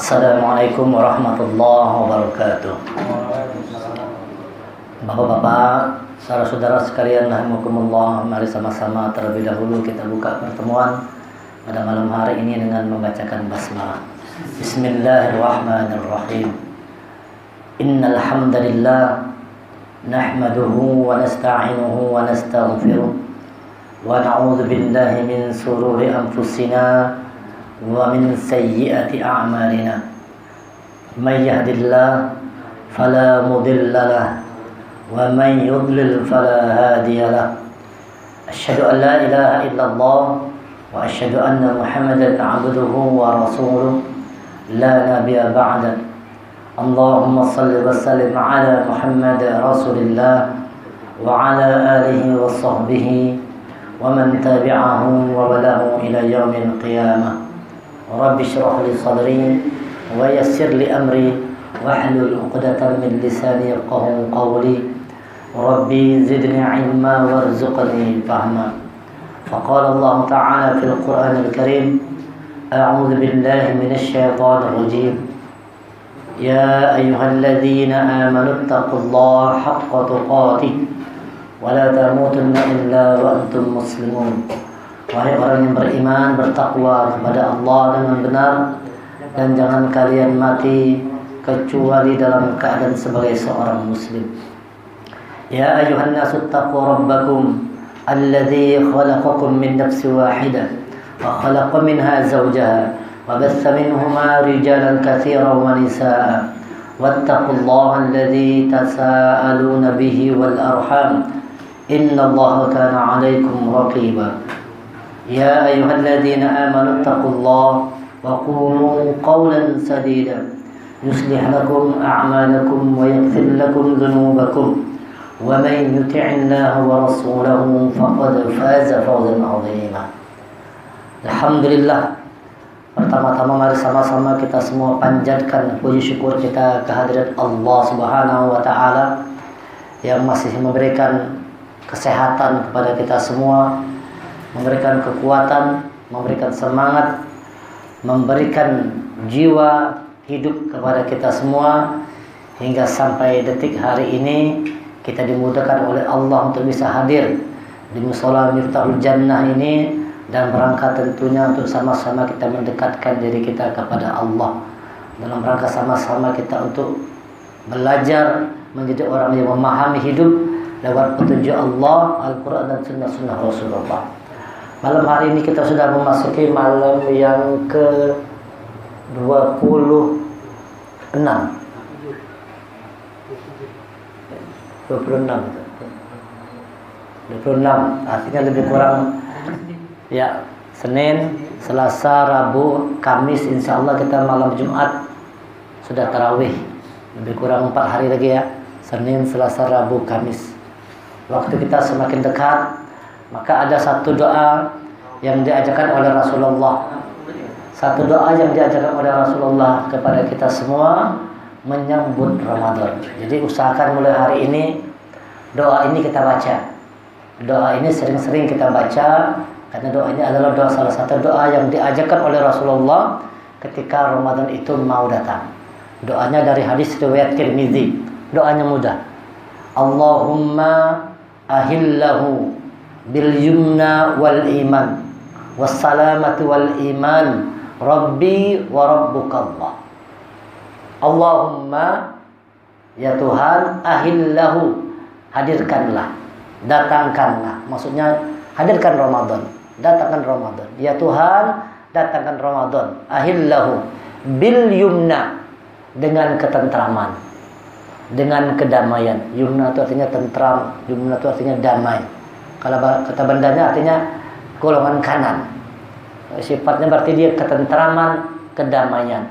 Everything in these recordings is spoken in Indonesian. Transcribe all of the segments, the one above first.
Assalamualaikum warahmatullahi wabarakatuh. Bapak-bapak, saudara-saudara sekalian, rahimakumullah, mari sama-sama terlebih dahulu kita buka pertemuan pada malam hari ini dengan membacakan basmalah. Bismillahirrahmanirrahim. Innal hamdalillah nahmaduhu wa nasta'inuhu wa nastaghfiruh wa na'udzu billahi min shururi anfusina wa min sayyiati a'malina. May yahdihillahu fala mudilla lahu wa man yudlil fala hadiya lahu. Asyhadu an la ilaha illallah wa asyhadu anna Muhammadan 'abduhu wa rasuluh la nabiyya ba'da. Allahumma shalli wa sallim ala Muhammad rasulillah wa ala alihi wa sahbihi wa man tabi'ahum wa walahu ila yaumil qiyamah. Rabbi shrah li sadri wa yassir li amri wahlul 'uqdatam min lisani yafqahu qawli. Rabbi zidni 'ilma warzuqni fahma. Faqala Allah ta'ala fil Qur'anil Karim, a'udzu billahi minasy syaithanir rajim. Ya ayyuhalladzina amanu taqullaha haqqa tuqatih wa la tamutunna illa wa antum muslimun. Wahai orang yang beriman, bertakwa kepada Allah dengan benar, dan jangan kalian mati kecuali dalam keadaan sebagai seorang muslim. Ya ayyuhan nasu taqu rabbakum alladzi khalaqakum min nafsin wahidah wa khalaqa minha zawjaha wa batha minhuma rijalan katsiran wa nisaa'a wattaqullaha alladzi tasaaluna bihi wal arham innallaha kana 'alaikum raqiba. Ya ayyuhalladzina amanu taqullaha wa qulu qawlan sadida yuslih lakum a'malakum wa yaghfir lakum dhunubakum wa man yuti'illaha wa rasulahu faqad faza fawzan 'azima. Alhamdulillah, pertama-tama mari sama-sama kita semua panjatkan puji syukur kita kehadirat Allah Subhanahu wa taala yang masih memberikan kesehatan kepada kita semua, memberikan kekuatan, memberikan semangat, memberikan jiwa hidup kepada kita semua, hingga sampai detik hari ini kita dimudahkan oleh Allah untuk bisa hadir di Mushola Miftahul Jannah ini, dan berangkat tentunya untuk sama-sama kita mendekatkan diri kita kepada Allah, dalam rangka sama-sama kita untuk belajar menjadi orang yang memahami hidup lewat petunjuk Allah, Al-Quran dan sunnah-sunnah Rasulullah. Malam hari ini kita sudah memasuki malam yang ke-26. 26. Artinya lebih kurang ya, Senin, Selasa, Rabu, Kamis, insya Allah kita malam Jumat sudah tarawih. Lebih kurang 4 hari lagi ya, Senin, Selasa, Rabu, Kamis. Waktu kita semakin dekat, maka ada satu doa yang diajarkan oleh Rasulullah. Satu doa yang diajarkan oleh Rasulullah kepada kita semua menyambut Ramadan. Jadi usahakan mulai hari ini doa ini kita baca. Doa ini sering-sering kita baca, karena doa ini adalah doa, salah satu doa yang diajarkan oleh Rasulullah ketika Ramadan itu mau datang. Doanya dari hadis riwayat Tirmizi. Doanya mudah. Allahumma ahillahu bil yumna wal iman wassalamati wal iman rabbi wa rabbukallah. Allahumma, ya Tuhan, ahillahu, hadirkanlah, datangkanlah, maksudnya hadirkan Ramadan, datangkan Ramadan. Ya Tuhan, datangkan Ramadan. Ahillahu bil yumna, dengan ketentraman, dengan kedamaian. Yumna itu artinya tentram, yumna itu artinya damai. Kalau kata bandanya artinya golongan kanan. Sifatnya berarti dia ketentraman, kedamaian.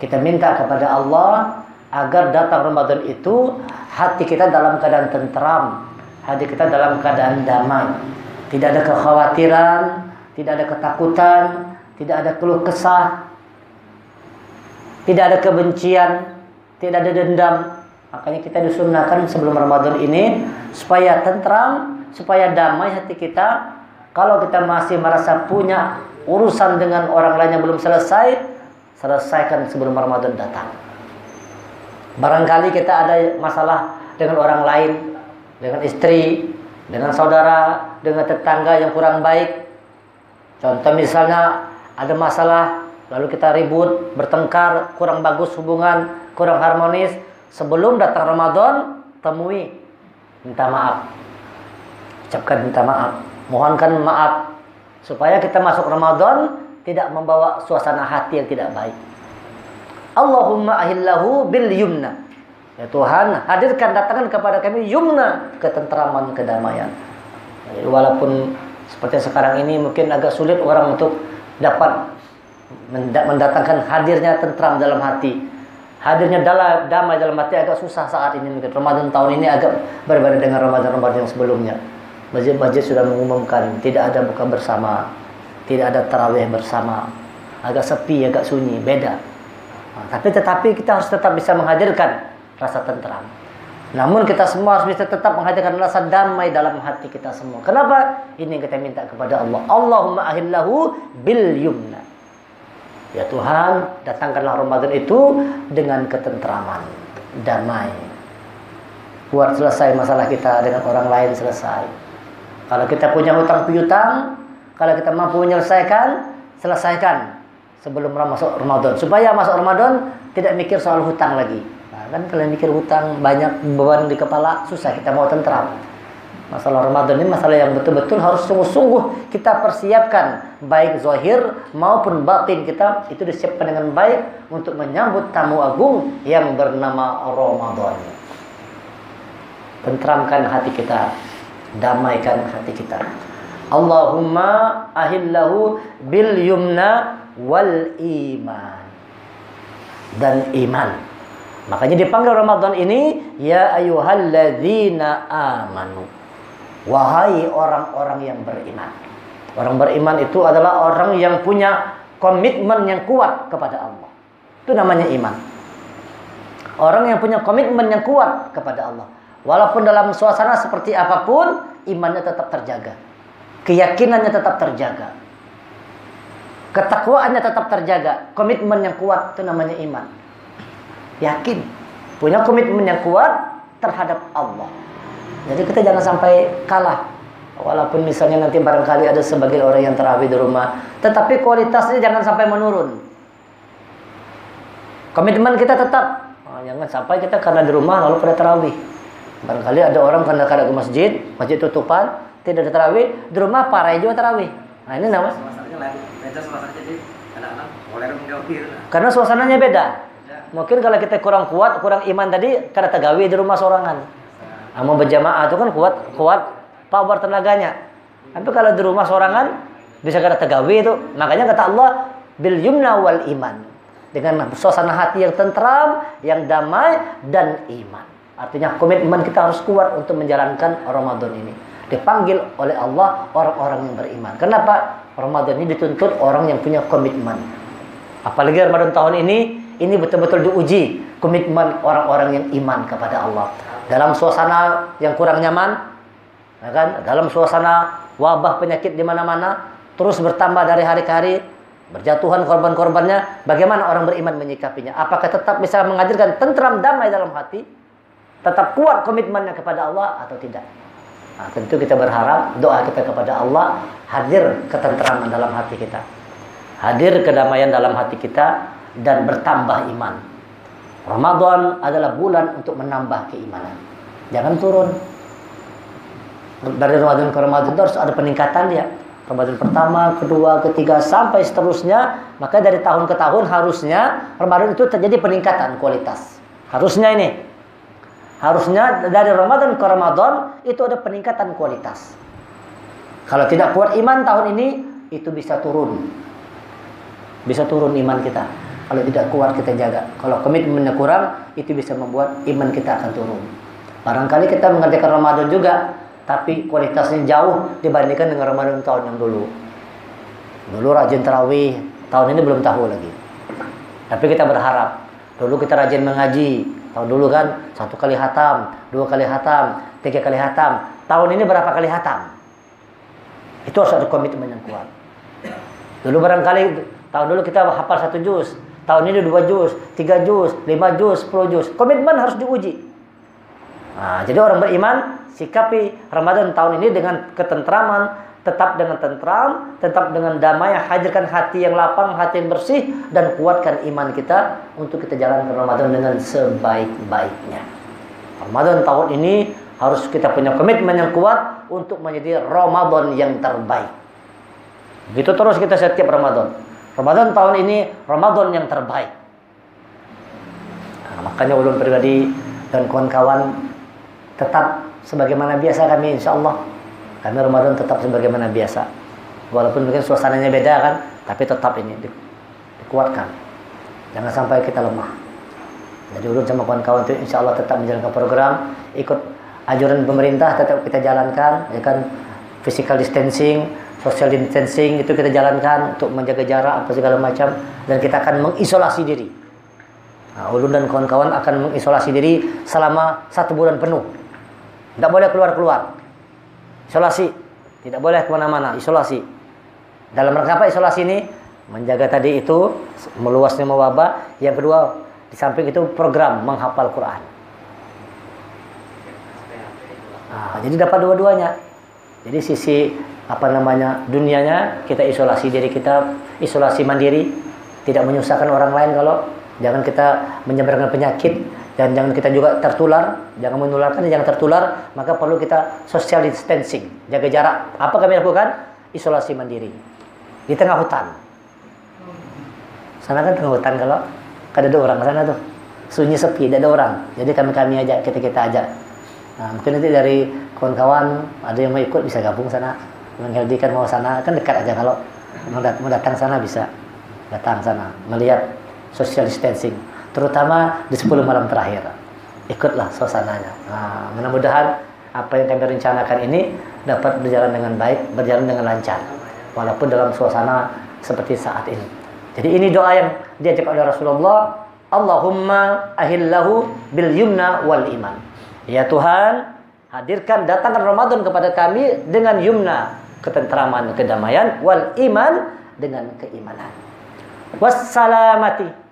Kita minta kepada Allah agar datang Ramadan itu hati kita dalam keadaan tentram, hati kita dalam keadaan damai. Tidak ada kekhawatiran, tidak ada ketakutan, tidak ada keluh kesah, tidak ada kebencian, tidak ada dendam. Makanya kita disunnahkan sebelum Ramadan ini supaya tentram, supaya damai hati kita. Kalau kita masih merasa punya urusan dengan orang lain yang belum selesai, selesaikan sebelum Ramadan datang. Barangkali kita ada masalah dengan orang lain, dengan istri, dengan saudara, dengan tetangga yang kurang baik. Contoh misalnya ada masalah, lalu kita ribut, bertengkar, kurang bagus hubungan, kurang harmonis. Sebelum datang Ramadan, temui, minta maaf. Ucapkan minta maaf, mohonkan maaf, supaya kita masuk Ramadan tidak membawa suasana hati yang tidak baik. Allahumma ahillahu bil yumna. Ya Tuhan, hadirkan, datangkan kepada kami yumna, ketentraman, kedamaian. Jadi, walaupun seperti sekarang ini mungkin agak sulit orang untuk dapat mendatangkan hadirnya tentram dalam hati. Hadirnya damai dalam hati agak susah saat ini. Mungkin Ramadan tahun ini agak berbeda dengan Ramadan-Ramadan yang sebelumnya. Masjid-masjid sudah mengumumkan tidak ada buka bersama, tidak ada tarawih bersama, agak sepi, agak sunyi, beda. Tetapi kita harus tetap bisa menghadirkan rasa tentram. Namun kita semua harus bisa tetap menghadirkan rasa damai dalam hati kita semua. Kenapa? Ini yang kita minta kepada Allah. Allahumma ahillahu bil yumna. Ya Tuhan, datangkanlah Ramadan itu dengan ketentraman, damai. Buat selesai masalah kita dengan orang lain, selesai. Kalau kita punya hutang piutang, kalau kita mampu menyelesaikan, selesaikan sebelum masuk Ramadan. Supaya masuk Ramadan tidak mikir soal hutang lagi. Nah, kan kalau mikir hutang banyak beban di kepala, susah kita mau tentram. Masalah Ramadan ini masalah yang betul-betul harus sungguh-sungguh kita persiapkan. Baik zahir maupun batin kita itu disiapkan dengan baik untuk menyambut tamu agung yang bernama Ramadan. Tentramkan hati kita, damaikan hati kita. Allahumma ahillahu bil yumna wal iman. Dan iman. Makanya dipanggil Ramadan ini, ya ayyuhalladzina amanu. Wahai orang-orang yang beriman. Orang beriman itu adalah orang yang punya komitmen yang kuat kepada Allah. Itu namanya iman. Orang yang punya komitmen yang kuat kepada Allah. Walaupun dalam suasana seperti apapun, imannya tetap terjaga. Keyakinannya tetap terjaga. Ketakwaannya tetap terjaga. Komitmen yang kuat itu namanya iman. Yakin. Punya komitmen yang kuat terhadap Allah. Jadi kita jangan sampai kalah. Walaupun misalnya nanti barangkali ada sebagian orang yang tarawih di rumah, tetapi kualitasnya jangan sampai menurun. Komitmen kita tetap. Jangan sampai kita karena di rumah lalu pada tarawih. Barangkali ada orang karena ke masjid, masjid tutupan, tidak ada tarawih, di rumah parai juga tarawih. Nah ini namanya. Karena suasananya beda. Mungkin kalau kita kurang kuat, kurang iman tadi, karena tagawi di rumah sorangan. Mau berjamaah itu kan kuat power tenaganya. Tapi kalau di rumah sorangan bisa kada tagawi itu. Makanya kata Allah bil yumna wal iman. Dengan suasana hati yang tentram, yang damai dan iman. Artinya komitmen kita harus kuat untuk menjalankan Ramadan ini. Dipanggil oleh Allah orang-orang yang beriman. Kenapa? Ramadan ini dituntut orang yang punya komitmen. Apalagi Ramadan tahun ini betul-betul diuji komitmen orang-orang yang iman kepada Allah. Dalam suasana yang kurang nyaman, ya kan? Dalam suasana wabah penyakit di mana-mana, terus bertambah dari hari ke hari, berjatuhan korban-korbannya, bagaimana orang beriman menyikapinya? Apakah tetap bisa menghadirkan tentram damai dalam hati? Tetap kuat komitmennya kepada Allah atau tidak? Nah, tentu kita berharap doa kita kepada Allah hadir ketentraman dalam hati kita. Hadir kedamaian dalam hati kita dan bertambah iman. Ramadan adalah bulan untuk menambah keimanan. Jangan turun. Dari Ramadan ke Ramadan itu harus ada peningkatan dia. Ramadan pertama, kedua, ketiga, sampai seterusnya. Maka dari tahun ke tahun harusnya Ramadan itu terjadi peningkatan kualitas. Harusnya ini. Harusnya dari Ramadan ke Ramadan itu ada peningkatan kualitas. Kalau tidak kuat iman tahun ini, itu bisa turun. Bisa turun iman kita. Kalau tidak kuat kita jaga. Kalau komitmennya kurang, itu bisa membuat iman kita akan turun. Barangkali kita mengerjakan Ramadan juga, tapi kualitasnya jauh dibandingkan dengan Ramadan tahun yang dulu. Dulu rajin tarawih, tahun ini belum tahu lagi. Tapi kita berharap. Dulu kita rajin mengaji. Tahun dulu kan 1 kali hatam, 2 kali hatam, 3 kali hatam. Tahun ini berapa kali hatam? Itu harus ada komitmen yang kuat. Dulu barangkali tahun dulu kita hafal 1 juz. Tahun ini 2 juz, 3 juz, 5 juz, 10 juz. Komitmen harus diuji. Nah, jadi orang beriman sikapi Ramadan tahun ini dengan ketentraman, tetap dengan tentram, tetap dengan damai, hadirkan hati yang lapang, hati yang bersih, dan kuatkan iman kita untuk kita jalankan Ramadan dengan sebaik-baiknya. Ramadan tahun ini harus kita punya komitmen yang kuat untuk menjadi Ramadan yang terbaik. Begitu terus kita setiap Ramadan. Ramadan tahun ini Ramadan yang terbaik. Nah, makanya ulun pribadi dan kawan-kawan tetap sebagaimana biasa kami, insyaallah. Kami Ramadan tetap sebagaimana biasa. Walaupun mungkin suasananya beda kan, tapi tetap ini dikuatkan. Jangan sampai kita lemah. Jadi ulun sama kawan-kawan itu insyaallah tetap menjalankan program, ikut anjuran pemerintah tetap kita jalankan, ya kan, physical distancing, social distancing itu kita jalankan untuk menjaga jarak apa segala macam, dan kita akan mengisolasi diri. Nah, ulun dan kawan-kawan akan mengisolasi diri selama 1 bulan penuh. Tidak boleh keluar-keluar. Isolasi. Tidak boleh kemana-mana. Isolasi. Dalam rangka apa isolasi ini? Menjaga tadi itu, meluasnya wabah. Yang kedua, di samping itu program menghafal Quran. Nah, jadi dapat dua-duanya. Jadi sisi dunianya kita isolasi diri kita, isolasi mandiri, tidak menyusahkan orang lain. Kalau jangan kita menyebarkan penyakit, dan jangan kita juga tertular, jangan menularkan, jangan tertular, maka perlu kita social distancing, jaga jarak. Apa kami lakukan? Isolasi mandiri di tengah hutan. Sana kan tengah hutan, kalau kada ada orang sana tuh, sunyi sepi, tidak ada orang. Jadi kami aja, kita ajak. Nah, mungkin nanti dari kawan-kawan ada yang mau ikut bisa gabung sana. Mengheldi kan mau sana, kan dekat aja, kalau mau datang sana bisa datang sana melihat social distancing. Terutama di 10 malam terakhir, ikutlah suasananya. Nah, mudah-mudahan apa yang kami rencanakan ini dapat berjalan dengan baik, berjalan dengan lancar, walaupun dalam suasana seperti saat ini. Jadi ini doa yang diajak oleh Rasulullah, Allahumma ahillahu bil yumna wal iman. Ya Tuhan, hadirkan, datangkan Ramadan kepada kami dengan yumna, ketentraman, kedamaian, wal iman, dengan keimanan. Wassalamati.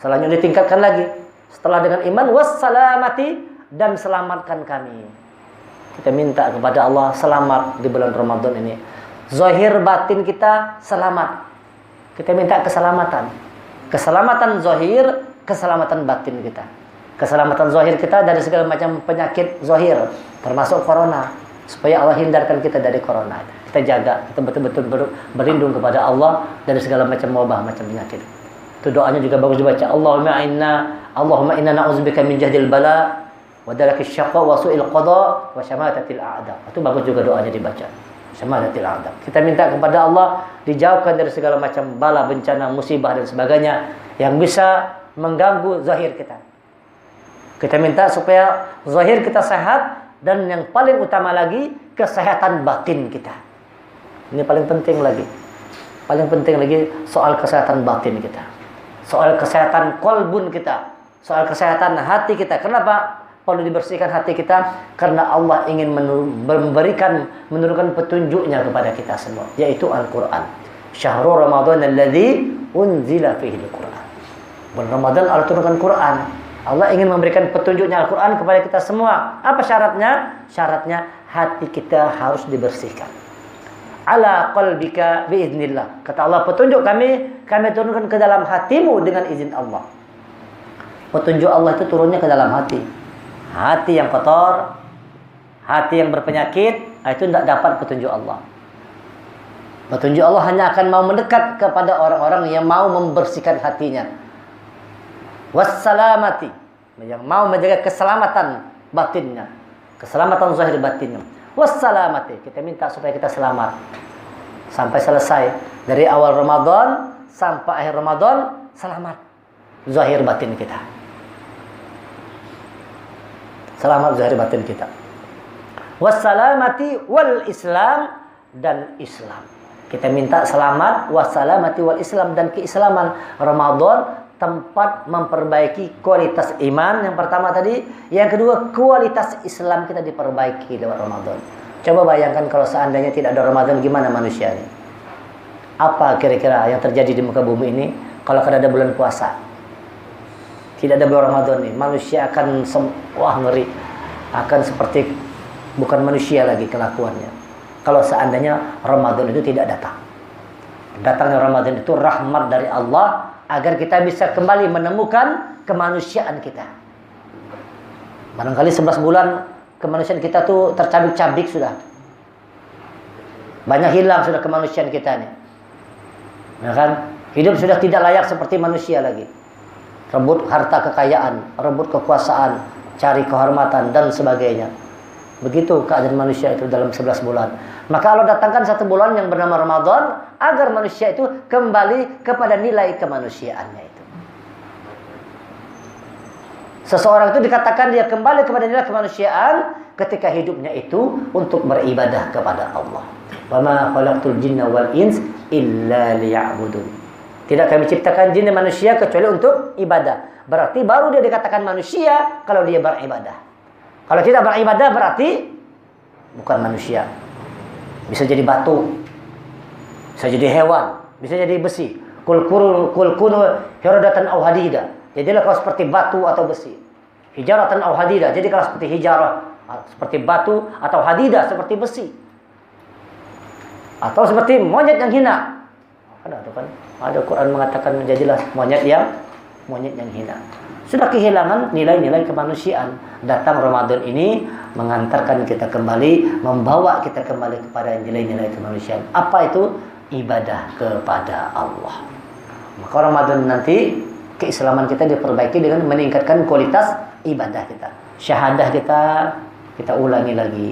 Selanjutnya ditingkatkan lagi. Setelah dengan iman, wassalamati, dan selamatkan kami. Kita minta kepada Allah selamat di bulan Ramadan ini. Zahir batin kita selamat. Kita minta keselamatan. Keselamatan zahir, keselamatan batin kita. Keselamatan zahir kita dari segala macam penyakit zahir, termasuk corona. Supaya Allah hindarkan kita dari corona. Kita jaga, kita betul-betul berlindung kepada Allah dari segala macam wabah, macam penyakit. Itu doanya juga bagus dibaca. Allahumma inna na'udzubika min jahdil bala wa darakis syaqqa wa su'il qada wa syamatatil a'da. Itu bagus juga doanya dibaca. Syamatatil a'da. Kita minta kepada Allah dijauhkan dari segala macam bala, bencana, musibah dan sebagainya yang bisa mengganggu zahir kita. Kita minta supaya zahir kita sehat, dan yang paling utama lagi kesehatan batin kita. Ini paling penting lagi. Paling penting lagi soal kesehatan batin kita. Soal kesehatan kolbun kita, soal kesehatan hati kita. Kenapa perlu dibersihkan hati kita? Karena Allah ingin menurunkan petunjuknya kepada kita semua, yaitu Al-Quran. Syahrul Ramadan alladzi unzila fihi Al-Quran. Bulan Ramadan Allah turunkan Quran. Allah ingin memberikan petunjuknya Al-Quran kepada kita semua. Apa syaratnya? Syaratnya hati kita harus dibersihkan. Ala qalbika biiznillah. Kata Allah, petunjuk kami turunkan ke dalam hatimu dengan izin Allah. Petunjuk Allah itu turunnya ke dalam hati. Hati yang kotor, hati yang berpenyakit, itu tidak dapat petunjuk Allah. Petunjuk Allah hanya akan mau mendekat kepada orang-orang yang mau membersihkan hatinya. Wassalamati, yang mau menjaga keselamatan batinnya, keselamatan zahir batinnya. Wassalamati, kita minta supaya kita selamat sampai selesai, dari awal Ramadan sampai akhir Ramadan, selamat zahir batin kita. Selamat zahir batin kita. Wassalamati wal Islam, dan Islam. Kita minta selamat wassalamati wal Islam, dan keislaman. Ramadan tempat memperbaiki kualitas iman yang pertama tadi, yang kedua kualitas Islam kita diperbaiki lewat Ramadan. Coba bayangkan kalau seandainya tidak ada Ramadan, gimana manusia ini? Apa kira-kira yang terjadi di muka bumi ini? kalau ada bulan puasa. Tidak ada bulan Ramadan nih, manusia akan wah ngeri, akan seperti bukan manusia lagi kelakuannya. Kalau seandainya Ramadan itu tidak datang. Datangnya Ramadan itu rahmat dari Allah agar kita bisa kembali menemukan kemanusiaan kita. Barangkali 11 bulan kemanusiaan kita tuh tercabik-cabik sudah. Banyak hilang sudah kemanusiaan kita nih. Ya kan? Hidup sudah tidak layak seperti manusia lagi. Rebut harta kekayaan, rebut kekuasaan, cari kehormatan dan sebagainya. Begitu keadaan manusia itu dalam 11 bulan. Maka Allah datangkan satu bulan yang bernama Ramadan agar manusia itu kembali kepada nilai kemanusiaannya itu. Seseorang itu dikatakan dia kembali kepada nilai kemanusiaan ketika hidupnya itu untuk beribadah kepada Allah. Wa ma khalaqtul jinna wal ins illa liya'budun. Tidak kami ciptakan jin dan manusia kecuali untuk ibadah. Berarti baru dia dikatakan manusia kalau dia beribadah. Kalau tidak beribadah berarti bukan manusia. Bisa jadi batu, bisa jadi hewan, bisa jadi besi. Kul kunu hiradatan aw hadida. Jadilah kalau seperti batu atau besi. Hijaratan aw hadida. Jadi kalau seperti hijarah, seperti batu, atau hadida seperti besi. Atau seperti monyet yang hina. Ada kan? Ada Quran mengatakan jadilah monyet yang hina. Sudah kehilangan nilai-nilai kemanusiaan. Datang Ramadan ini mengantarkan kita kembali, membawa kita kembali kepada nilai-nilai kemanusiaan. Apa itu? Ibadah kepada Allah. Maka Ramadan nanti keislaman kita diperbaiki dengan meningkatkan kualitas ibadah kita. Syahadah kita ulangi lagi.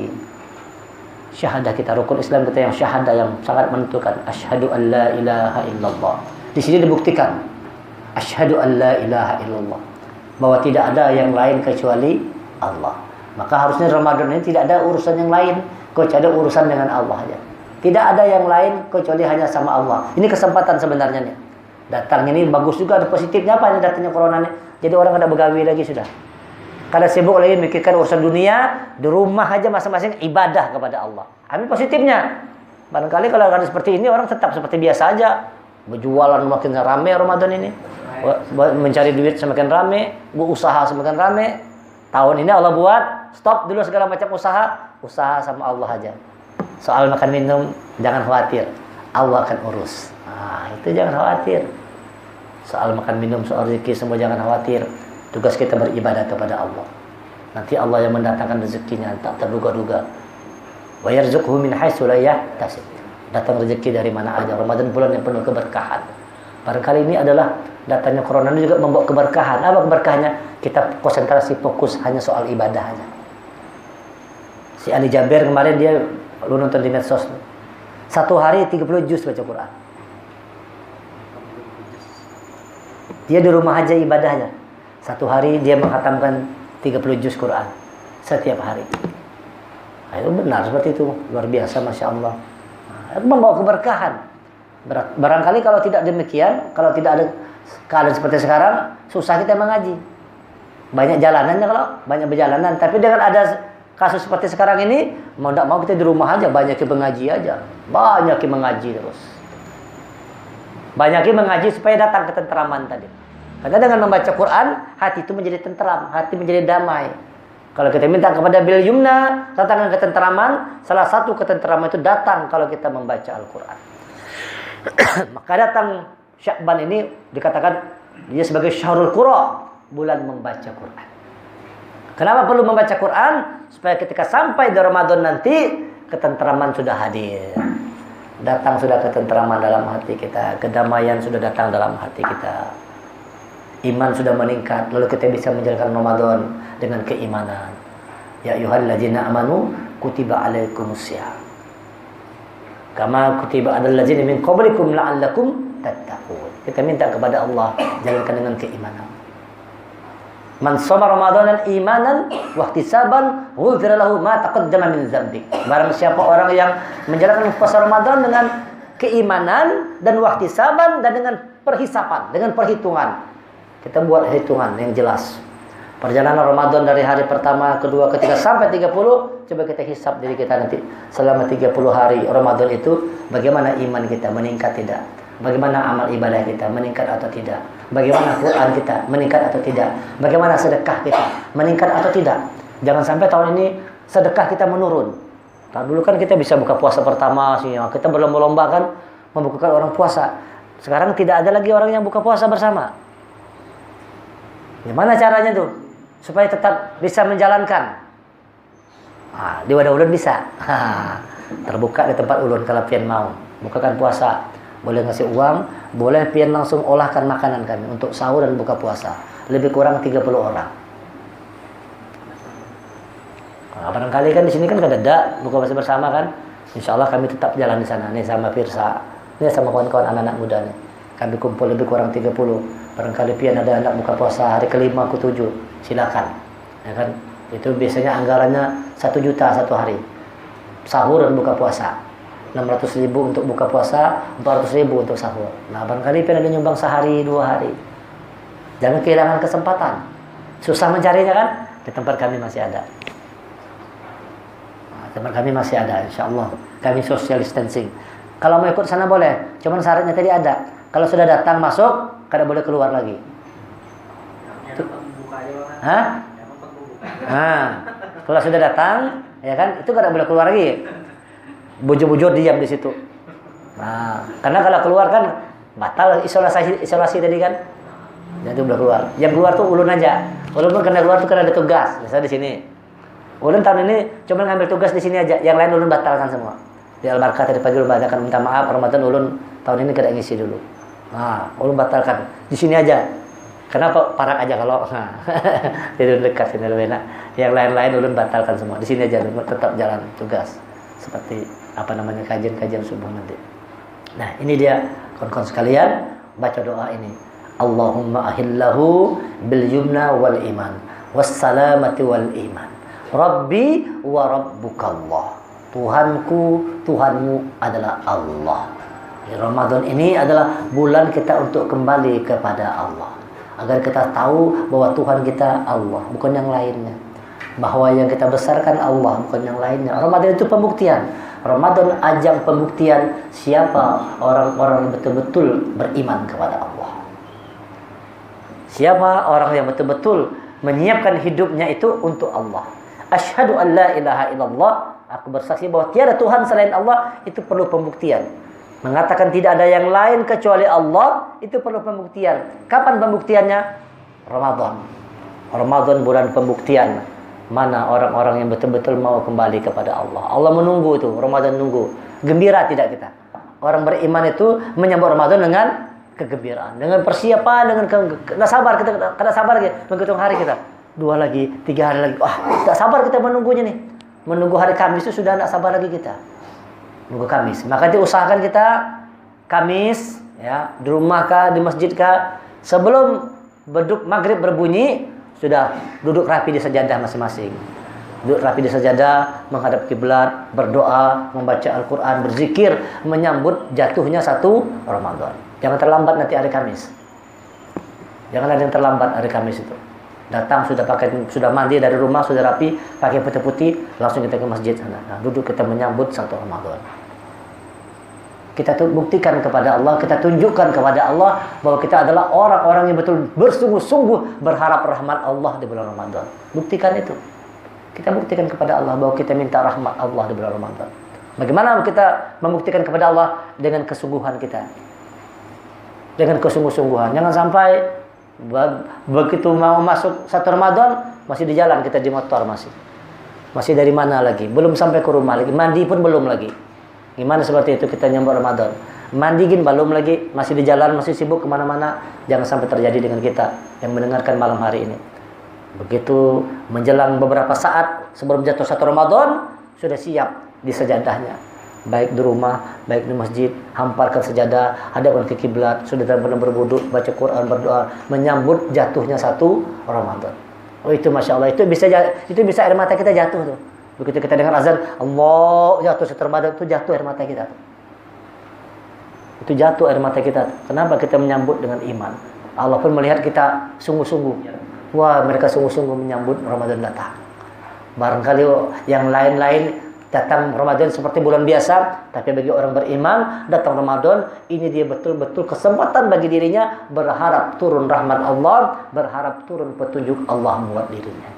Syahadah kita, rukun Islam kita yang syahadah yang sangat menentukan. Asyhadu an la ilaha illallah. Di sini dibuktikan asyhadu an la ilaha illallah, bahwa tidak ada yang lain kecuali Allah. Maka harusnya Ramadan ini tidak ada urusan yang lain kecuali ada urusan dengan Allah aja. Tidak ada yang lain kecuali hanya sama Allah. Ini kesempatan sebenarnya nih. Datang ini bagus juga, ada positifnya apa ini datangnya corona nih. Jadi orang ada begawi lagi sudah. Kalau sibuk lagi mikirkan urusan dunia, di rumah aja masing-masing ibadah kepada Allah. Ambil positifnya. Barangkali kalau ada seperti ini orang tetap seperti biasa aja. Berjualan makin ramai Ramadan ini. Mencari duit semakin ramai, berusaha semakin ramai. Tahun ini Allah buat stop dulu segala macam usaha sama Allah aja. Soal makan minum jangan khawatir, Allah akan urus. Nah, itu jangan khawatir. Soal makan minum, soal rezeki semua jangan khawatir. Tugas kita beribadah kepada Allah. Nanti Allah yang mendatangkan rezekinya tak terduga-duga. Wa yarzuqhu min haitsu la yahtasib. Datang rezeki dari mana aja. Ramadan bulan yang penuh keberkahan. Barangkali ini adalah datangnya corona ini juga membawa keberkahan. Apa keberkahannya? Kita konsentrasi fokus hanya soal ibadah aja. Si Ali Jabir kemarin dia lu nonton di medsos. Satu hari 30 juz baca Quran. Dia di rumah aja ibadahnya. Satu hari dia menghatamkan 30 juz Quran setiap hari. Nah, itu benar seperti itu, luar biasa, masya Allah. Nah, itu membawa keberkahan. Barangkali kalau tidak demikian, kalau tidak ada keadaan seperti sekarang, susah kita mengaji. Banyak jalanannya kalau banyak berjalanan, tapi dengan ada kasus seperti sekarang ini, mau tidak mau kita di rumah aja, banyak yang mengaji aja, banyak yang mengaji terus. Banyak yang mengaji supaya datang ketenteraman tadi. Karena dengan membaca Quran, hati itu menjadi tenteram, hati menjadi damai. Kalau kita minta kepada bil yumna, datangkan ketenteraman, salah satu ketenteraman itu datang kalau kita membaca Al-Quran. Maka datang Sya'ban ini dikatakan dia sebagai syahrul qura, bulan membaca Quran. Kenapa perlu membaca Quran? Supaya ketika sampai di Ramadan nanti, ketenteraman sudah hadir. Datang sudah ketenteraman dalam hati kita, kedamaian sudah datang dalam hati kita. Iman sudah meningkat, lalu kita bisa menjalankan Ramadan dengan keimanan. Ya ayyuhalladzina amanu kutiba alaikumussyam kama kutiba alal ladzina min qablikum la'allakum tattaqun. Kita minta kepada Allah jalankan dengan keimanan. Man shoma ramadanan imanan wa ihtisaban ghufira lahu ma taqaddama min dzambi. Barang siapa orang yang menjalankan puasa Ramadan dengan keimanan dan wahtisaban dan dengan perhisapan, dengan perhitungan. Kita buat hitungan yang jelas. Perjalanan Ramadan dari hari pertama, kedua, ketiga sampai 30, coba kita hisap diri kita nanti selama 30 hari Ramadan itu bagaimana iman kita, meningkat tidak? Bagaimana amal ibadah kita, meningkat atau tidak? Bagaimana Quran kita, meningkat atau tidak? Bagaimana sedekah kita, meningkat atau tidak? Jangan sampai tahun ini sedekah kita menurun. Nah, dulu kan kita bisa buka puasa pertama sih, kita berlomba-lomba kan membukakan orang puasa. Sekarang tidak ada lagi orang yang buka puasa bersama. Gimana caranya tuh supaya tetap bisa menjalankan? Nah, di wadah ulun bisa. Terbuka di tempat ulun kalau pian mau bukakan puasa. Boleh ngasih uang, boleh pian langsung olahkan makanan kami untuk sahur dan buka puasa. Lebih kurang 30 orang. Nah, barangkali kan di sini kan ada buka puasa bersama kan. Insya Allah kami tetap jalan di sana nih sama Firsa. Ini sama kawan-kawan anak-anak muda nih. Kami kumpul lebih kurang 30. Barangkali pian ada anak buka puasa hari ke-5 ke-7, silakan. Ya kan? Itu biasanya anggarannya 1 juta satu hari. Sahur dan buka puasa. 600.000 untuk buka puasa, 400.000 untuk sahur. Nah, barangkali pian ada nyumbang sehari 2 hari. Jangan kehilangan kesempatan. Susah mencarinya kan? Di tempat kami masih ada. Nah, tempat kami masih ada, insya Allah. Kami social distancing. Kalau mau ikut sana boleh, cuman syaratnya tadi ada. Kalau sudah datang masuk, kada boleh keluar lagi. Hah? Nah, kalau sudah datang, ya kan, itu kada boleh keluar lagi. Bujur-bujur diam di situ. Nah, karena kalau keluar kan batal isolasi tadi kan. Jadi boleh keluar. Yang keluar tuh ulun aja. Ulun pun kena keluar tuh karena ada tugas. Misalnya di sini. Ulun tahun ini cuma ngambil tugas di sini aja. Yang lain ulun batalkan semua. Di Al-Barkah tadi pagi ulun batalkan, minta maaf Ramadan ulun tahun ini kada ngisi dulu. Nah, ulun batalkan. Di sini aja. Kenapa parak aja kalau jadi dekat sini lebih enak. Yang lain-lain ulun batalkan semua. Di sini aja tetap jalan tugas. Seperti kajian-kajian subuh nanti. Nah, ini dia kawan-kawan sekalian, baca doa ini. Allahumma ahillahu bil yumna wal iman was salamati wal iman. Rabbi wa rabbukallah. Tuhanku, Tuhanmu adalah Allah. Ramadan ini adalah bulan kita untuk kembali kepada Allah. Agar kita tahu bahwa Tuhan kita Allah, bukan yang lainnya. Bahwa yang kita besarkan Allah, bukan yang lainnya. Ramadan itu pembuktian. Ramadan ajang pembuktian siapa orang-orang yang betul-betul beriman kepada Allah. Siapa orang yang betul-betul menyiapkan hidupnya itu untuk Allah. Asyhadu an la ilaha illallah. Aku bersaksi bahwa tiada Tuhan selain Allah, itu perlu pembuktian. Mengatakan tidak ada yang lain kecuali Allah, itu perlu pembuktian. Kapan pembuktiannya? Ramadan. Ramadan bulan pembuktian. Mana orang-orang yang betul-betul mau kembali kepada Allah. Allah menunggu itu, Ramadan nunggu. Gembira tidak kita? Orang beriman itu menyambut Ramadan dengan kegembiraan, dengan persiapan, dengan tidak sabar kita, kada sabar lagi menghitung hari kita. 2 lagi, 3 hari lagi. Wah, tak sabar kita menunggunya nih. Menunggu hari Kamis itu sudah tidak sabar lagi kita. Menunggu Kamis. Maka diusahakan kita Kamis ya, di rumah kah, di masjid kah, sebelum beduk maghrib berbunyi sudah duduk rapi di sajadah masing-masing. Duduk rapi di sajadah, menghadap kiblat, berdoa, membaca Al-Quran, berzikir, menyambut jatuhnya 1 Ramadan. Jangan terlambat nanti hari Kamis. Jangan ada yang terlambat hari Kamis itu. Datang sudah mandi dari rumah, sudah rapi, pakai putih-putih, langsung kita ke masjid sana. Nah, duduk kita menyambut 1 Ramadan. Kita buktikan kepada Allah, kita tunjukkan kepada Allah bahwa kita adalah orang-orang yang betul bersungguh-sungguh berharap rahmat Allah di bulan Ramadan. Buktikan itu. Kita buktikan kepada Allah bahwa kita minta rahmat Allah di bulan Ramadan. Bagaimana kita membuktikan kepada Allah? Dengan kesungguhan kita. Dengan kesungguh-sungguhan. Jangan sampai begitu mau masuk 1 Ramadan masih di jalan, kita di motor masih dari mana lagi, belum sampai ke rumah lagi, mandi pun belum lagi. Gimana seperti itu kita nyambut Ramadan? Mandi belum lagi, masih di jalan, masih sibuk kemana-mana. Jangan sampai terjadi dengan kita yang mendengarkan malam hari ini. Begitu menjelang beberapa saat sebelum jatuh 1 Ramadan, sudah siap di sajadahnya. Baik di rumah, baik di masjid, hamparkan sajadah, hadapkan ke kiblat, sudah benar berwudu, baca Quran, berdoa, menyambut jatuhnya 1 Ramadan. Oh, itu Masya Allah, itu bisa air mata kita jatuh tuh. Begitu kita dengar azan, Allah jatuh 1 Ramadan, itu jatuh air mata kita. Itu jatuh air mata kita. Kenapa? Kita menyambut dengan iman. Allah pun melihat kita sungguh-sungguh. Wah, mereka sungguh-sungguh menyambut Ramadan datang. Barangkali yang lain-lain Datang Ramadan seperti bulan biasa, tapi bagi orang beriman, datang Ramadan, ini dia betul-betul kesempatan bagi dirinya berharap turun rahmat Allah, berharap turun petunjuk Allah buat dirinya.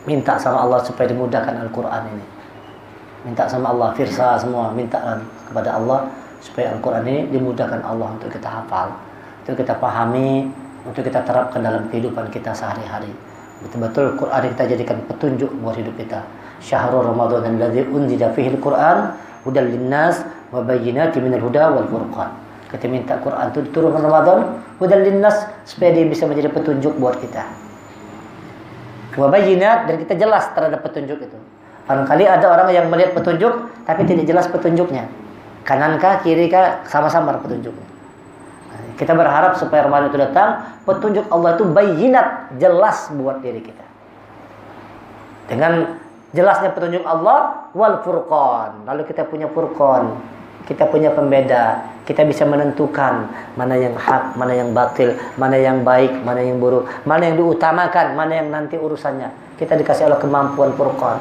Minta sama Allah supaya dimudahkan Al-Quran ini. Minta sama Allah, firsa semua, minta kepada Allah supaya Al-Quran ini dimudahkan Allah untuk kita hafal, untuk kita pahami, untuk kita terapkan dalam kehidupan kita sehari-hari. Betul-betul Quran kita jadikan petunjuk buat hidup kita. Syahrul Ramadan alladzi unzila fihi al-Quran hudal linnas wa bayyinatin minal huda wal furqan. Kita minta Quran itu diturunkan Ramadan hudal linnas supaya dia bisa menjadi petunjuk buat kita. Wa bayyinat, dan kita jelas terhadap petunjuk itu. Barangkali ada orang yang melihat petunjuk tapi tidak jelas petunjuknya. Kanankah, kirikah, sama-sama petunjuknya. Kita berharap supaya Ramadan itu datang, petunjuk Allah itu bayyinat, jelas buat diri kita. Dengan jelasnya petunjuk Allah wal furqan. Lalu kita punya furqan, kita punya pembeda, kita bisa menentukan mana yang hak, mana yang batil, mana yang baik, mana yang buruk, mana yang diutamakan, mana yang nanti urusannya. Kita dikasih Allah kemampuan furqan.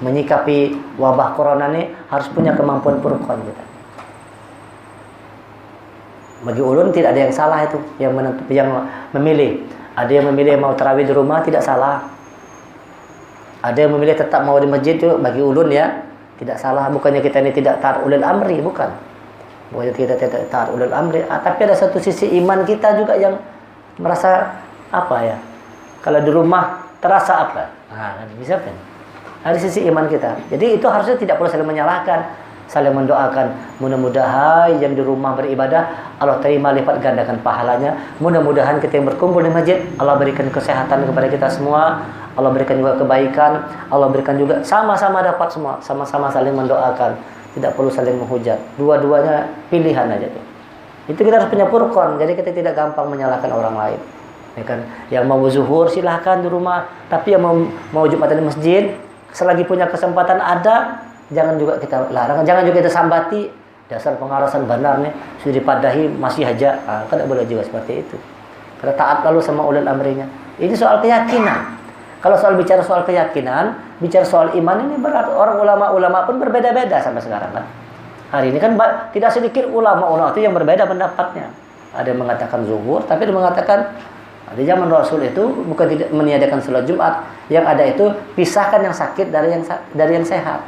Menyikapi wabah corona ini harus punya kemampuan furqan kita. Bagi ulun tidak ada yang salah itu, yang memilih. Ada yang memilih mau tarawih di rumah, tidak salah. Ada yang memilih tetap mau di masjid itu, bagi ulun ya tidak salah. Bukannya kita ini tidak taat ulil amri, bukan. Bukannya kita tidak taat ulil amri, tapi ada satu sisi iman kita juga yang merasa apa ya? Kalau di rumah terasa apa? Bisa kan? Ada sisi iman kita. Jadi itu harusnya tidak perlu saling menyalahkan, saling mendoakan. Mudah-mudahan yang di rumah beribadah Allah terima lipat gandakan pahalanya. Mudah-mudahan kita yang berkumpul di masjid Allah berikan kesehatan kepada kita semua. Allah berikan juga kebaikan. Allah berikan juga sama-sama dapat semua. Sama-sama saling mendoakan. Tidak perlu saling menghujat. Dua-duanya pilihan aja tuh. Itu kita harus punya furqan. Jadi kita tidak gampang menyalahkan orang lain. Ya kan? Yang mau zuhur silahkan di rumah. Tapi yang mau Jumatan di masjid, selagi punya kesempatan ada, jangan juga kita larang, jangan juga kita sambati. Dasar pengarasan benar nih, sudah dipadahi masih aja. Kan tidak boleh juga seperti itu. Karena taat lalu sama ulil amrinya. Ini soal keyakinan. Kalau bicara soal keyakinan, bicara soal iman ini berat. Orang ulama-ulama pun berbeda-beda sampai sekarang kan. Hari ini kan tidak sedikit ulama-ulama itu yang berbeda pendapatnya. Ada yang mengatakan zuhur, tapi ada yang mengatakan di zaman Rasul itu bukan tidak meniadakan salat Jumat, yang ada itu pisahkan yang sakit dari yang sehat.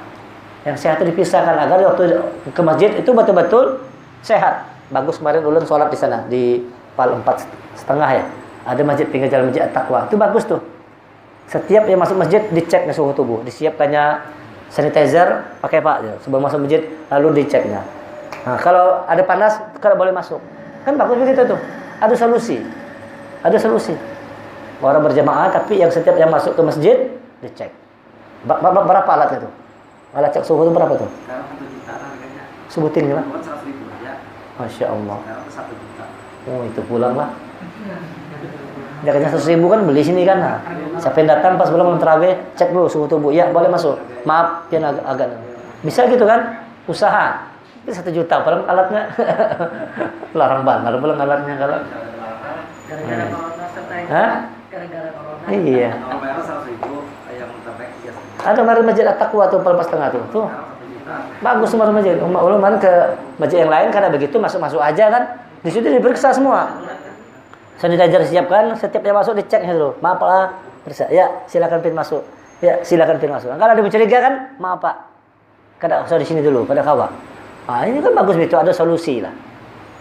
Yang sehat itu dipisahkan agar waktu ke masjid itu betul-betul sehat. Bagus kemarin ulun sholat di sana di Pal 4,5 ya. Ada masjid pinggir jalan Masjid At-Taqwa. Itu bagus tuh. Setiap yang masuk masjid dicek suhu tubuh, disiapkannya sanitizer pakai Pak ya. Sebelum masuk masjid lalu diceknya. Nah, kalau ada panas kalau boleh masuk. Kan bagus begitu tuh. Ada solusi. Ada solusi. Orang berjamaah tapi yang setiap yang masuk ke masjid dicek. Berapa alat itu? Alat cek suhu itu berapa tuh? Sekarang 1 juta harganya. Sebutin lah. 100.000 aja. Masya Allah. Sekarang 1 juta. Oh itu pulang lah. Jaketnya 100.000 kan beli sini kan. Nah, siapa yang datang pas belum terawih cek dulu suhu tubuh. Ya boleh masuk. Maaf yang agak. Bisa gitu kan? Usaha. Itu 1 juta pulang alatnya. Larang banget pulang alatnya kalau. Gara-gara corona setengah. Hah? Gara-gara corona. Iya. Kalau bayar 100.000 yang mutabek biasanya. Ada kemarin Masjid At-Taqwa tuh 4,5 tuh. Tuh. Bagus kemarin masjid. Ulun kemarin ke masjid yang lain karena begitu masuk aja kan. Di situ diperiksa semua. Sanitizer disiapkan, setiap yang masuk diceknya dulu. Maaf Pak, periksa. Ya, silakan pin masuk. Ya, silakan pin masuk. Kalau ada mencurigakan, maaf Pak. Kada usah di sini dulu, pada kawa. Ah, ini kan bagus itu ada solusi lah.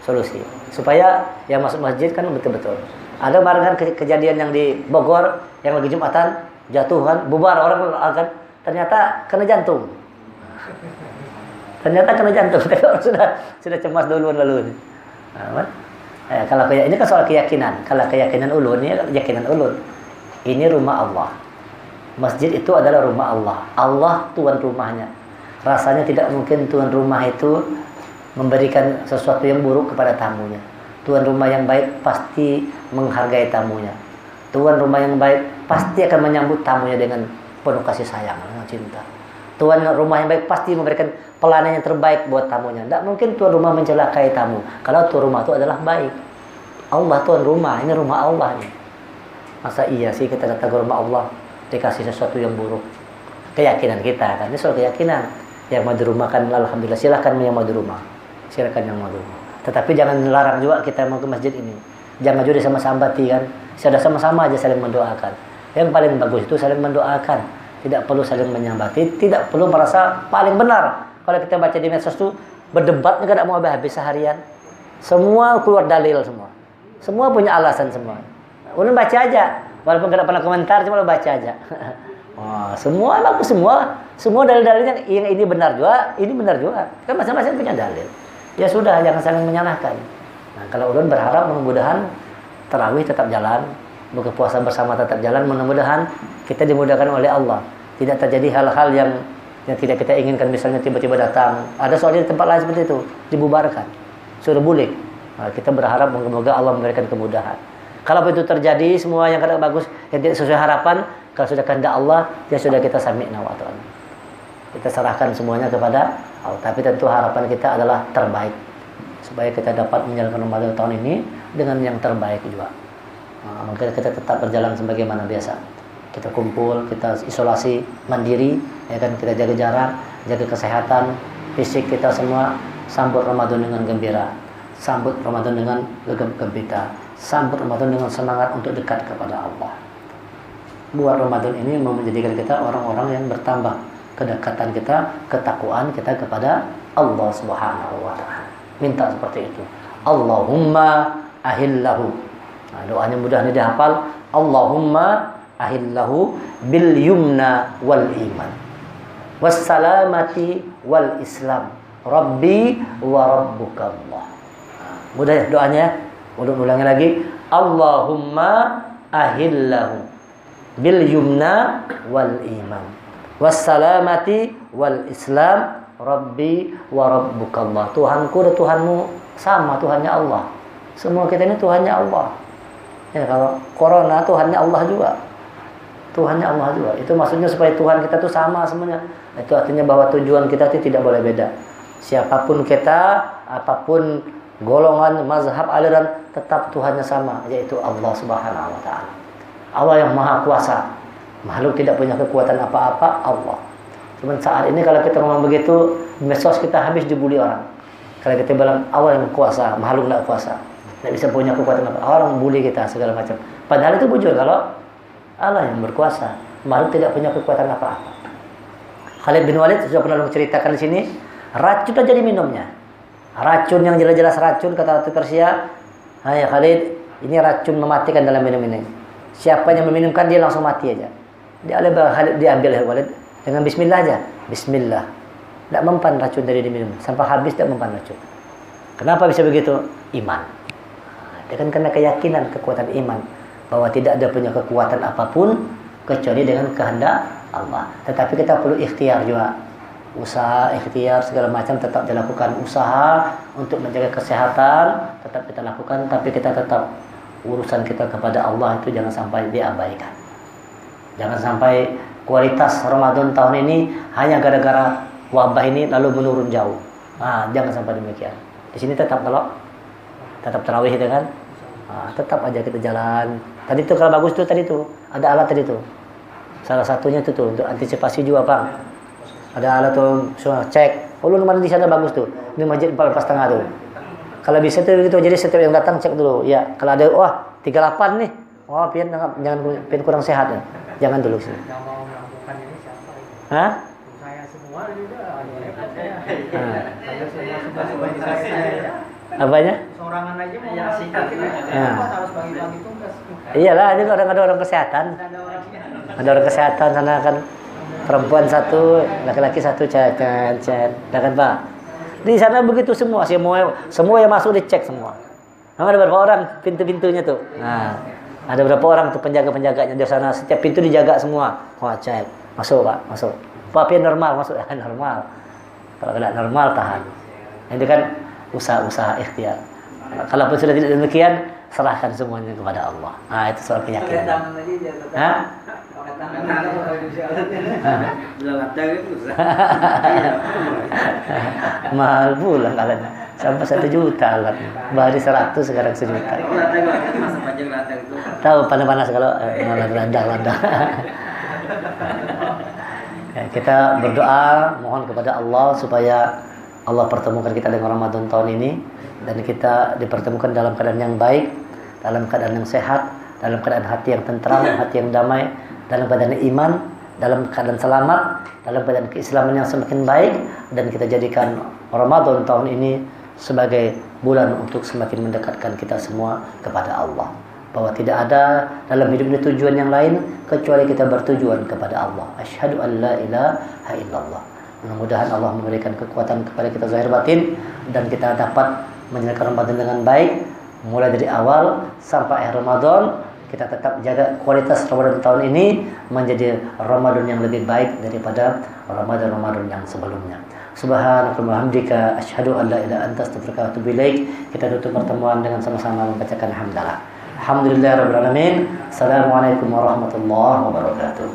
Solusi. Supaya yang masuk masjid kan betul-betul. Ada kemarin kan kejadian yang di Bogor yang lagi Jumatan, jatuh kan, bubar orang akan ternyata kena jantung. Ternyata kena jantung, tapi orang sudah cemas duluan lalu. Nah, kalau ini kan soal keyakinan. Kalau keyakinan ulun, ini keyakinan ulun. Ini rumah Allah. Masjid itu adalah rumah Allah. Allah tuan rumahnya. Rasanya tidak mungkin tuan rumah itu memberikan sesuatu yang buruk kepada tamunya. Tuan rumah yang baik pasti menghargai tamunya. Tuan rumah yang baik pasti akan menyambut tamunya dengan penuh kasih sayang, dengan cinta. Tuan rumah yang baik pasti memberikan pelayanan yang terbaik buat tamunya. Tidak mungkin tuan rumah mencelakai tamu. Kalau tuan rumah itu adalah baik. Allah tuan rumah, ini rumah Allah ini. Masa iya sih kita datang ke rumah Allah dikasih sesuatu yang buruk? keyakinan kita kan. Ini soal keyakinan. Yang mau di rumah kan alhamdulillah, silakan yang mau di rumah. Silakan yang mau di rumah. Tetapi jangan larang juga kita mau ke masjid ini. Jangan juga sama-sambati kan. Sudah sama-sama aja saling mendoakan. Yang paling bagus itu saling mendoakan. Tidak perlu saling menyambati, tidak perlu merasa paling benar. Kalau kita baca di medsos itu berdebatnya kan mau habis seharian. Semua keluar dalil semua. Semua punya alasan semua. Ulun baca aja. Walaupun tidak pernah komentar, cuma lo baca aja. Oh, semua bagus semua dalil-dalilnya yang ini benar juga, ini benar juga. Kan masing-masing punya dalil. Ya sudah, jangan saling menyalahkan. Nah, kalau ulun berharap mudah-mudahan tarawih tetap jalan, buka puasa bersama tetap jalan, mudah-mudahan kita dimudahkan oleh Allah. Tidak terjadi hal-hal yang tidak kita inginkan, misalnya tiba-tiba datang. Ada soalnya di tempat lain seperti itu, dibubarkan. Suruh boleh. Nah, kita berharap moga-moga Allah memberikan kemudahan. Kalau itu terjadi semua yang kadang bagus yang tidak sesuai harapan, kalau sudah kehendak Allah, ya sudah kita sami'na wa ata'na. Kita serahkan semuanya kepada Allah. Tapi tentu harapan kita adalah terbaik, supaya kita dapat menjalankan Ramadan tahun ini dengan yang terbaik juga. Maka kita tetap berjalan sebagaimana biasa. Kita kumpul, kita isolasi mandiri, ya kan, kita jaga jarak, jaga kesehatan fisik kita semua. Sambut Ramadan dengan gembira, sambut Ramadan dengan gegap gempita, sambut Ramadan dengan semangat untuk dekat kepada Allah. Buat Ramadan ini menjadikan kita orang-orang yang bertambah kedekatan kita, ketakwaan kita kepada Allah Subhanahu wa taala. Minta seperti itu. Allahumma ahillahu. Nah, doanya mudah nih dihafal. Allahumma ahillahu bil yumna wal iman wassalamati wal islam rabbi wa rabbukallah. Mudah ya doanya. Ulangi lagi. Allahumma ahillahu bil yumna wal iman wassalamati wal islam rabbi wa rabbukallah. Tuhanku dan Tuhanmu sama, Tuhannya Allah. Semua kita ini Tuhannya Allah. Ya, kalau corona Tuhannya Allah juga. Tuhannya Allah juga. Itu maksudnya supaya Tuhan kita tuh sama semuanya. Itu artinya bahwa tujuan kita itu tidak boleh beda. Siapapun kita, apapun golongan, mazhab, aliran, tetap Tuhannya sama, yaitu Allah Subhanahu wa taala. Allah yang Maha Kuasa. Makhluk tidak punya kekuatan apa-apa, Allah. Cuman saat ini kalau kita ngomong begitu, medsos kita habis dibully orang. Kalau kita bilang Allah yang kuasa, makhluk tidak kuasa, tidak bisa punya kekuatan apa, orang bully kita segala macam. Padahal itu bujur kalau Allah yang berkuasa, makhluk tidak punya kekuatan apa-apa. Khalid bin Walid sudah pernah menceritakan di sini, racun aja diminumnya. Racun yang jelas-jelas racun, kata Ratu Persia. Hai Khalid, ini racun mematikan dalam minum ini. Siapa yang meminumkan dia langsung mati aja. Dia Khalid diambil Walid dengan bismillah aja. Bismillah. Tidak mempan racun dari diminum. Sampai habis tidak mempan racun. Kenapa bisa begitu? Iman. Dia kan karena keyakinan, kekuatan iman. Bahwa tidak ada punya kekuatan apapun kecuali dengan kehendak Allah. Tetapi kita perlu ikhtiar juga. Usaha, ikhtiar, segala macam tetap dilakukan. Usaha untuk menjaga kesehatan tetap kita lakukan. Tapi kita tetap urusan kita kepada Allah itu jangan sampai diabaikan. Jangan sampai kualitas Ramadan tahun ini hanya gara-gara wabah ini lalu menurun jauh. Jangan sampai demikian. Di sini tetap tarawih itu kan. Tetap aja kita jalan. Tadi tuh kalau bagus tuh tadi tuh ada alat tadi tuh. Salah satunya itu tuh untuk antisipasi juga Bang. Ada alat tuh cek. Lu kemarin di sana bagus tuh. Di masjid 4,5 tuh. Kalau bisa tuh gitu, jadi setiap yang datang cek dulu. Ya, kalau ada 38 nih. Jangan kurang sehat ya. Jangan dulu sih. Yang mau melakukan ini siapa? Hah? Saya semua juga. Saya semua sebagai saya. Apanya? Sorangan aja mau melakukan harus bagi-bagi tugas. Iyalah, ini ada orang kesehatan. Ada orang kesehatan sana kan perempuan satu, laki-laki satu, cek. Dah kan Pak? Di sana begitu semua yang masuk dicek semua. Ada berapa orang pintu-pintunya tuh. Nah, ada berapa orang tuh penjaga-penjaganya di sana, setiap pintu dijaga semua. Cek. Masuk Pak, masuk. Pak, normal masuk. Normal. Kalau tidak normal tahan. Itu kan usaha ikhtiar. Kalau pun sudah tidak demikian, serahkan semuanya kepada Allah. Itu soal keyakinan. Hah? Mahal pula alat. Sampai 1 juta alat. Bahari 100 sekarang 1 juta. Tahu panas-panas kalau ladang. Ya, kita berdoa mohon kepada Allah supaya Allah pertemukan kita dengan Ramadan tahun ini dan kita dipertemukan dalam keadaan yang baik, dalam keadaan yang sehat, dalam keadaan hati yang tentram, hati yang damai, dalam keadaan iman, dalam keadaan selamat, dalam keadaan keislaman yang semakin baik, dan kita jadikan Ramadan tahun ini sebagai bulan untuk semakin mendekatkan kita semua kepada Allah. Bahwa tidak ada dalam hidup ini tujuan yang lain kecuali kita bertujuan kepada Allah. Asyhadu an la ilaha illallah. Mudah-mudahan Allah memberikan kekuatan kepada kita zahir batin dan kita dapat menjalankan Ramadan dengan baik mulai dari awal sampai akhir Ramadan. Kita tetap jaga kualitas Ramadan tahun ini menjadi Ramadan yang lebih baik daripada Ramadan-Ramadan yang sebelumnya. Subhanakallahumma hamdika asyhadu an la ilaha illa anta astaghfiruka wa atubu ilaik. Kita tutup pertemuan dengan sama-sama membacakan hamdalah. Alhamdulillahirabbil alamin. Assalamualaikum warahmatullahi wabarakatuh.